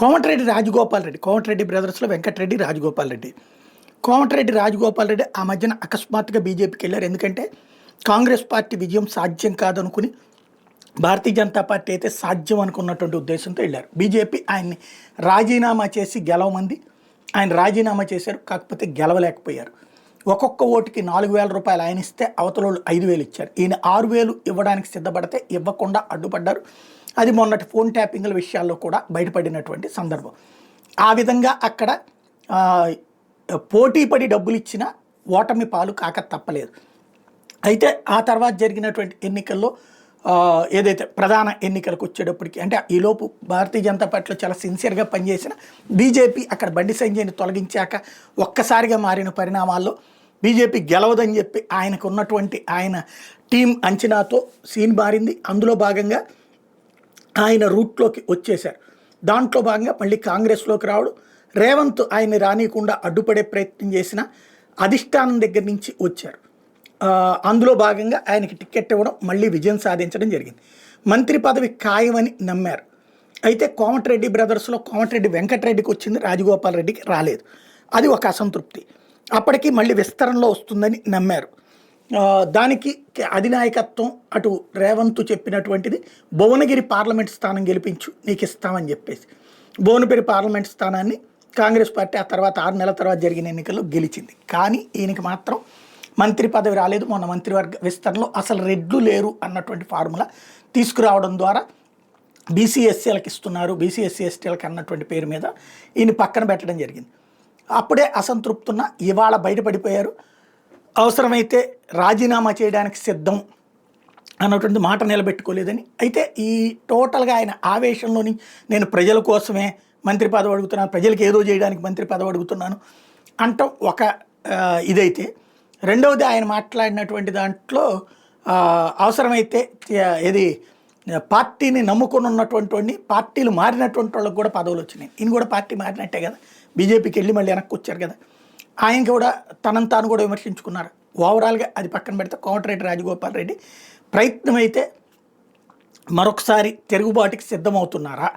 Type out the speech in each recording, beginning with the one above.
కోమటిరెడ్డి రాజగోపాల్ రెడ్డి, కోమటిరెడ్డి బ్రదర్స్లో వెంకటరెడ్డి, రాజగోపాల్ రెడ్డి. కోమటిరెడ్డి రాజగోపాల్ రెడ్డి ఆ మధ్యన అకస్మాత్తుగా బీజేపీకి వెళ్ళారు. ఎందుకంటే కాంగ్రెస్ పార్టీ విజయం సాధ్యం కాదనుకుని భారతీయ జనతా పార్టీ అయితే సాధ్యం అనుకున్నటువంటి ఉద్దేశంతో వెళ్ళారు. బీజేపీ ఆయన్ని రాజీనామా చేసి గెలవమంది, ఆయన రాజీనామా చేశారు, కాకపోతే గెలవలేకపోయారు. ఒక్కొక్క ఓటుకి 4,000 రూపాయలు ఆయన ఇస్తే అవతలోళ్ళు 5,000 ఇచ్చారు. ఈయన 6,000 ఇవ్వడానికి సిద్ధపడితే ఇవ్వకుండా అడ్డుపడ్డారు. అది మొన్నటి ఫోన్ ట్యాపింగ్ల విషయాల్లో కూడా బయటపడినటువంటి సందర్భం. ఆ విధంగా అక్కడ పోటీ పడి డబ్బులు ఇచ్చిన ఓటమి పాలు కాక తప్పలేదు. అయితే ఆ తర్వాత జరిగినటువంటి ఎన్నికల్లో ఏదైతే ప్రధాన ఎన్నికలకు వచ్చేటప్పటికి అంటే ఈలోపు భారతీయ జనతా పార్టీలో చాలా సిన్సియర్గా పనిచేసిన బీజేపీ అక్కడ బండి సంజయ్ని తొలగించాక ఒక్కసారిగా మారిన పరిణామాల్లో బీజేపీ గెలవదని చెప్పి ఆయనకు ఉన్నటువంటి ఆయన టీం అంచనాతో సీన్ మారింది. అందులో భాగంగా ఆయన రూట్లోకి వచ్చేశారు. దాంట్లో భాగంగా మళ్ళీ కాంగ్రెస్లోకి రావడం, రేవంత్ ఆయన్ని రానియకుండా అడ్డుపడే ప్రయత్నం చేసిన అధిష్టానం దగ్గర నుంచి వచ్చారు. అందులో భాగంగా ఆయనకి టికెట్ ఇవ్వడం, మళ్ళీ విజయం సాధించడం జరిగింది. మంత్రి పదవి ఖాయమని నమ్మారు. అయితే కోమటిరెడ్డి బ్రదర్స్లో కోమటిరెడ్డి వెంకటరెడ్డికి వచ్చింది, రాజగోపాల్ రెడ్డికి రాలేదు. అది ఒక అసంతృప్తి. అప్పటికి మళ్ళీ విస్తరణలో వస్తుందని నమ్మారు. దానికి అధినాయకత్వం అటు రేవంత్ చెప్పినటువంటిది భువనగిరి పార్లమెంట్ స్థానం గెలిపించు నీకు ఇస్తామని చెప్పేసి భువనగిరి పార్లమెంట్ స్థానాన్ని కాంగ్రెస్ పార్టీ ఆ తర్వాత 6 నెలల తర్వాత జరిగిన ఎన్నికల్లో గెలిచింది. కానీ ఈయనకి మాత్రం మంత్రి పదవి రాలేదు. మొన్న మంత్రివర్గ విస్తరణలో అసలు రెడ్లు లేరు అన్నటువంటి ఫార్ములా తీసుకురావడం ద్వారా బీసీ ఎస్సీలకు ఇస్తున్నారు, బీసీ ఎస్సీ ఎస్టీలకు అన్నటువంటి పేరు మీద ఈయన పక్కన పెట్టడం జరిగింది. అప్పుడే అసంతృప్తున్న ఇవాళ బయటపడిపోయారు. అవసరమైతే రాజీనామా చేయడానికి సిద్ధం అన్నటువంటి మాట నిలబెట్టుకోలేదని. అయితే ఈ టోటల్గా ఆయన ఆవేశంలోని నేను ప్రజల కోసమే మంత్రి పదవి అడుగుతున్నాను, ప్రజలకు ఏదో చేయడానికి మంత్రి పదవి అడుగుతున్నాను అంటాం ఒక ఇదైతే, రెండవది ఆయన మాట్లాడినటువంటి దాంట్లో అవసరమైతే ఏది పార్టీని నమ్ముకొని ఉన్నటువంటి వాడిని, పార్టీలు మారినటువంటి వాళ్ళకి కూడా పదవులు వచ్చినాయి. ఈయన కూడా పార్టీ మారినట్టే కదా, బీజేపీకి వెళ్ళి మళ్ళీ వెనక్కి వచ్చారు కదా. ఆయన కూడా తనను తాను కూడా విమర్శించుకున్నారు. ఓవరాల్గా అది పక్కన పెడితే కోమటిరెడ్డి రాజగోపాల్ రెడ్డి ప్రయత్నం అయితే మరొకసారి తిరుగుబాటుకి సిద్ధమవుతున్నారా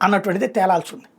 అన్నటువంటిది తేలాల్సి ఉంది.